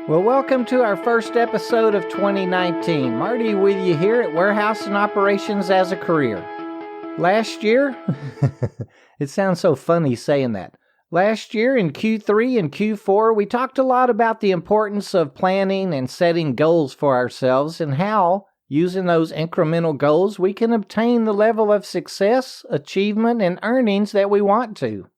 Well, welcome to our first episode of 2019. Marty with you here at Warehouse and Operations as a Career. Last year, it sounds so funny saying that. Last year in Q3 and Q4, we talked a lot about the importance of planning and setting goals for ourselves and how, using those incremental goals, we can obtain the level of success, achievement, and earnings that we want to.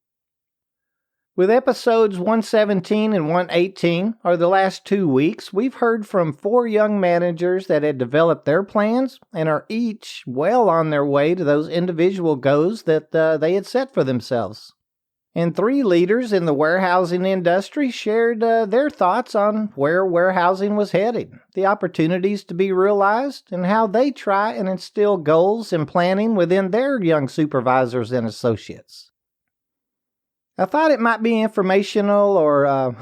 With episodes 117 and 118, or the last 2 weeks, we've heard from 4 young managers that had developed their plans and are each well on their way to those individual goals that they had set for themselves. And 3 leaders in the warehousing industry shared their thoughts on where warehousing was headed, the opportunities to be realized, and how they try and instill goals and planning within their young supervisors and associates. I thought it might be informational or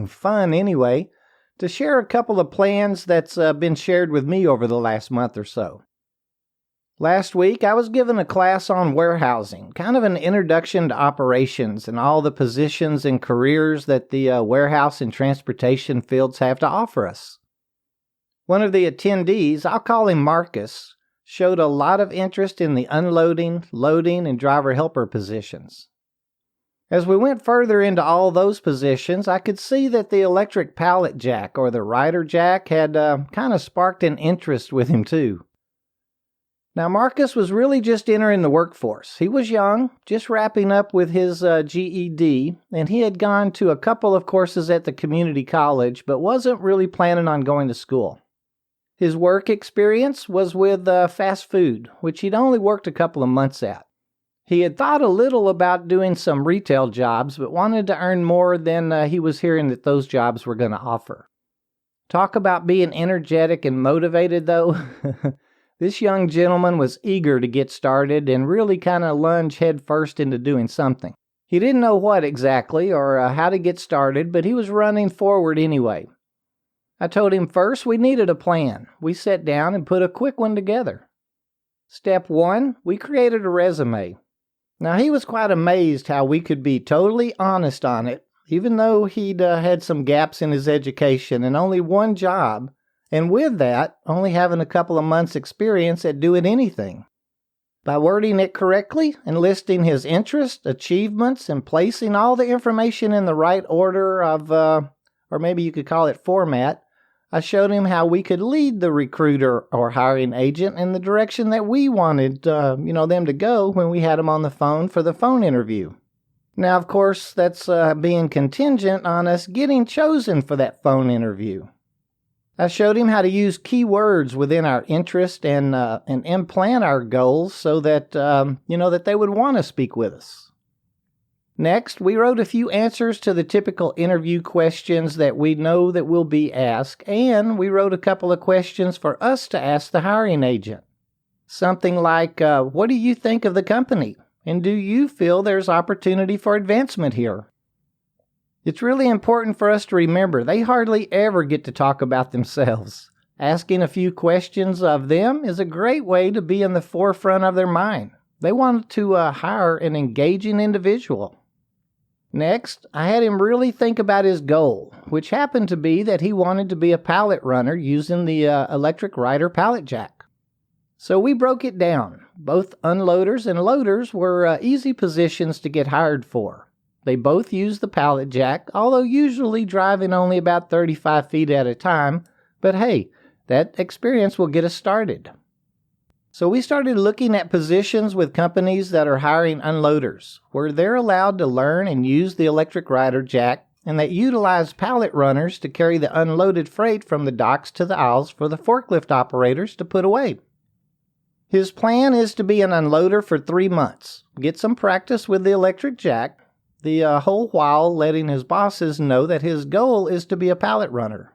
fun anyway to share a couple of plans that's been shared with me over the last month or so. Last week, I was given a class on warehousing, kind of an introduction to operations and all the positions and careers that the warehouse and transportation fields have to offer us. One of the attendees, I'll call him Marcus, showed a lot of interest in the unloading, loading, and driver helper positions. As we went further into all those positions, I could see that the electric pallet jack or the rider jack had kind of sparked an interest with him too. Now Marcus was really just entering the workforce. He was young, just wrapping up with his GED, and he had gone to a couple of courses at the community college, but wasn't really planning on going to school. His work experience was with fast food, which he'd only worked a couple of months at. He had thought a little about doing some retail jobs, but wanted to earn more than he was hearing that those jobs were going to offer. Talk about being energetic and motivated, though. This young gentleman was eager to get started and really kind of lunge headfirst into doing something. He didn't know what exactly or how to get started, but he was running forward anyway. I told him first we needed a plan. We sat down and put a quick one together. Step 1, we created a resume. Now, he was quite amazed how we could be totally honest on it, even though he'd had some gaps in his education and only one job, and with that, only having a couple of months' experience at doing anything. By wording it correctly and listing his interests, achievements, and placing all the information in the right order of, or maybe you could call it format, I showed him how we could lead the recruiter or hiring agent in the direction that we wanted them to go when we had them on the phone for the phone interview. Now, of course, that's being contingent on us getting chosen for that phone interview. I showed him how to use keywords within our interest and implant our goals so that, that they would want to speak with us. Next, we wrote a few answers to the typical interview questions that we know that will be asked, and we wrote a couple of questions for us to ask the hiring agent. Something like, what do you think of the company? And do you feel there's opportunity for advancement here? It's really important for us to remember they hardly ever get to talk about themselves. Asking a few questions of them is a great way to be in the forefront of their mind. They want to hire an engaging individual. Next, I had him really think about his goal, which happened to be that he wanted to be a pallet runner using the electric rider pallet jack. So we broke it down. Both unloaders and loaders were easy positions to get hired for. They both use the pallet jack, although usually driving only about 35 feet at a time, but hey, that experience will get us started. So we started looking at positions with companies that are hiring unloaders, where they're allowed to learn and use the electric rider jack, and that utilize pallet runners to carry the unloaded freight from the docks to the aisles for the forklift operators to put away. His plan is to be an unloader for 3 months, get some practice with the electric jack, the whole while letting his bosses know that his goal is to be a pallet runner.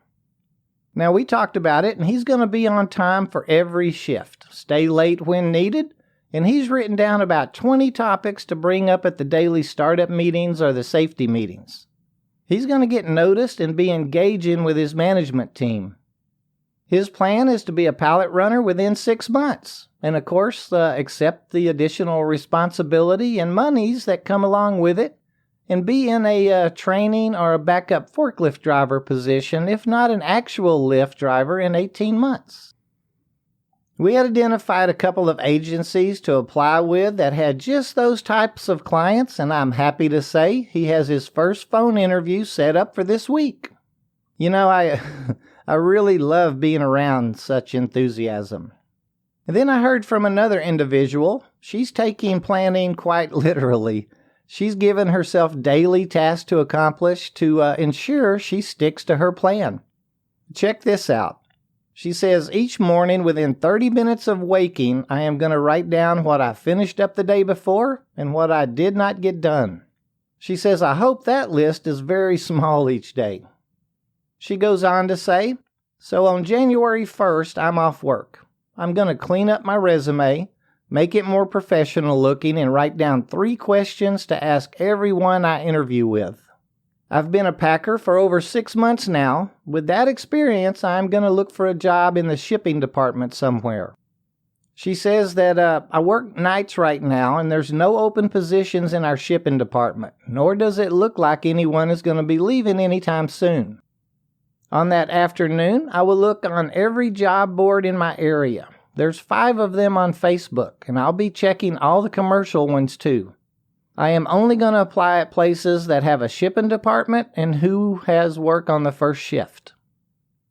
Now, we talked about it, and he's going to be on time for every shift, stay late when needed, and he's written down about 20 topics to bring up at the daily startup meetings or the safety meetings. He's going to get noticed and be engaging with his management team. His plan is to be a pallet runner within 6 months, and of course, accept the additional responsibility and monies that come along with it, and be in a training or a backup forklift driver position, if not an actual lift driver, in 18 months. We had identified a couple of agencies to apply with that had just those types of clients, and I'm happy to say he has his first phone interview set up for this week. You know, I really love being around such enthusiasm. And then I heard from another individual. She's taking planning quite literally. She's given herself daily tasks to accomplish to ensure she sticks to her plan. Check this out. She says, each morning within 30 minutes of waking, I am going to write down what I finished up the day before and what I did not get done. She says, I hope that list is very small each day. She goes on to say, so on January 1st, I'm off work. I'm going to clean up my resume, make it more professional looking, and write down 3 questions to ask everyone I interview with. I've been a packer for over 6 months now. With that experience, I'm going to look for a job in the shipping department somewhere. She says that I work nights right now, and there's no open positions in our shipping department, nor does it look like anyone is going to be leaving anytime soon. On that afternoon, I will look on every job board in my area. There's 5 of them on Facebook, and I'll be checking all the commercial ones too. I am only going to apply at places that have a shipping department and who has work on the first shift.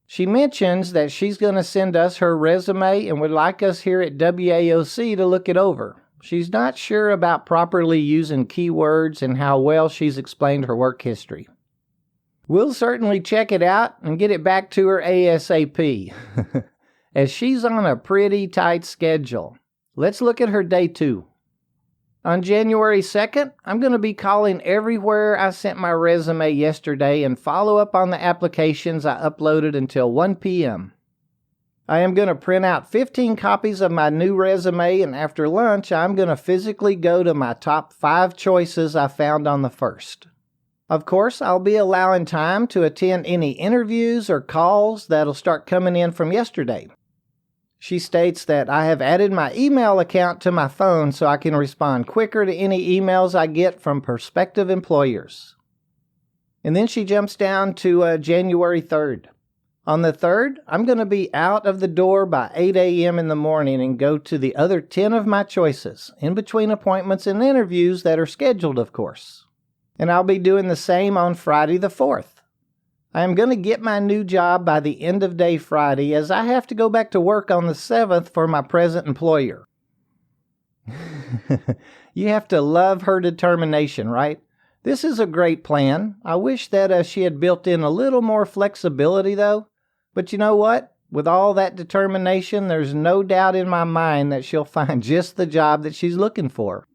She mentions that she's going to send us her resume and would like us here at WAOC to look it over. She's not sure about properly using keywords and how well she's explained her work history. We'll certainly check it out and get it back to her ASAP, as she's on a pretty tight schedule. Let's look at her day 2. On January 2nd, I'm going to be calling everywhere I sent my resume yesterday and follow up on the applications I uploaded until 1 p.m. I am going to print out 15 copies of my new resume, and after lunch, I'm going to physically go to my top 5 choices I found on the first. Of course, I'll be allowing time to attend any interviews or calls that'll start coming in from yesterday. She states that I have added my email account to my phone so I can respond quicker to any emails I get from prospective employers. And then she jumps down to January 3rd. On the 3rd, I'm going to be out of the door by 8 a.m. in the morning and go to the other 10 of my choices, in between appointments and interviews that are scheduled, of course. And I'll be doing the same on Friday the 4th. I am going to get my new job by the end of day Friday, as I have to go back to work on the 7th for my present employer. You have to love her determination, right? This is a great plan. I wish that she had built in a little more flexibility, though. But you know what? With all that determination, there's no doubt in my mind that she'll find just the job that she's looking for.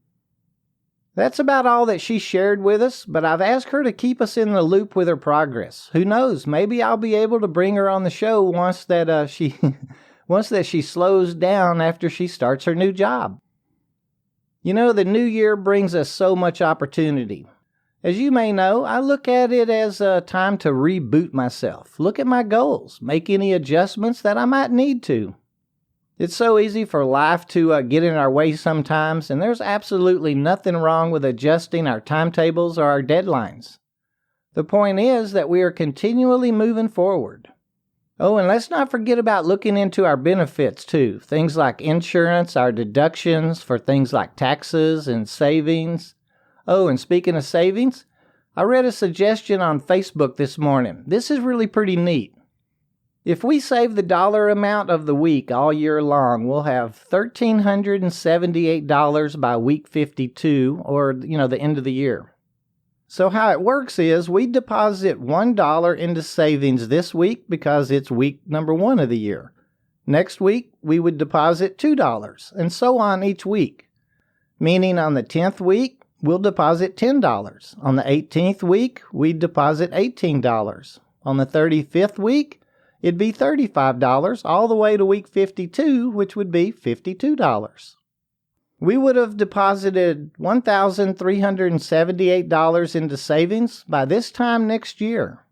That's about all that she shared with us, but I've asked her to keep us in the loop with her progress. Who knows? Maybe I'll be able to bring her on the show once that she slows down after she starts her new job. You know, the new year brings us so much opportunity. As you may know, I look at it as a time to reboot myself, look at my goals, make any adjustments that I might need to. It's so easy for life to get in our way sometimes, and there's absolutely nothing wrong with adjusting our timetables or our deadlines. The point is that we are continually moving forward. Oh, and let's not forget about looking into our benefits too. Things like insurance, our deductions for things like taxes and savings. Oh, and speaking of savings, I read a suggestion on Facebook this morning. This is really pretty neat. If we save the dollar amount of the week all year long, we'll have $1,378 by week 52, or, the end of the year. So how it works is we deposit $1 into savings this week because it's week number 1 of the year. Next week, we would deposit $2, and so on each week. Meaning on the 10th week, we'll deposit $10. On the 18th week, we'd deposit $18. On the 35th week, it'd be $35 all the way to week 52, which would be $52. We would have deposited $1,378 into savings by this time next year.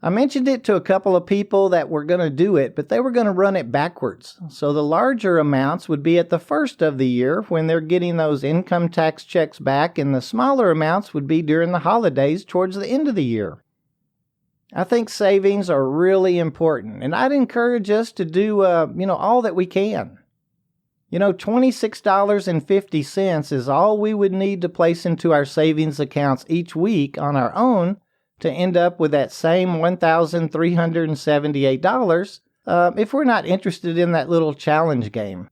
I mentioned it to a couple of people that were going to do it, but they were going to run it backwards. So the larger amounts would be at the first of the year when they're getting those income tax checks back, and the smaller amounts would be during the holidays towards the end of the year. I think savings are really important, and I'd encourage us to do, all that we can. $26.50 is all we would need to place into our savings accounts each week on our own to end up with that same $1,378 if we're not interested in that little challenge game.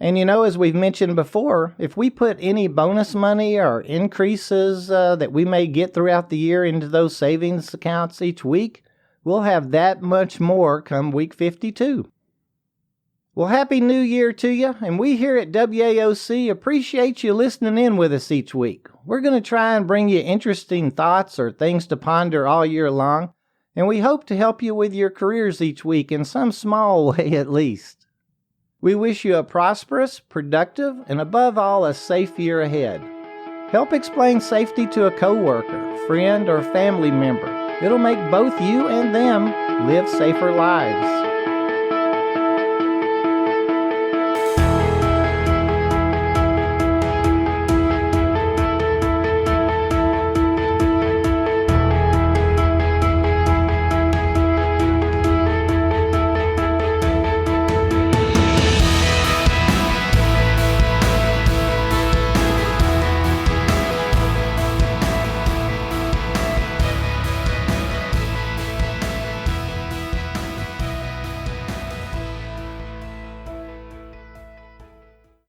And as we've mentioned before, if we put any bonus money or increases that we may get throughout the year into those savings accounts each week, we'll have that much more come week 52. Well, Happy New Year to you, and we here at WAOC appreciate you listening in with us each week. We're going to try and bring you interesting thoughts or things to ponder all year long, and we hope to help you with your careers each week in some small way at least. We wish you a prosperous, productive, and above all, a safe year ahead. Help explain safety to a coworker, friend, or family member. It'll make both you and them live safer lives.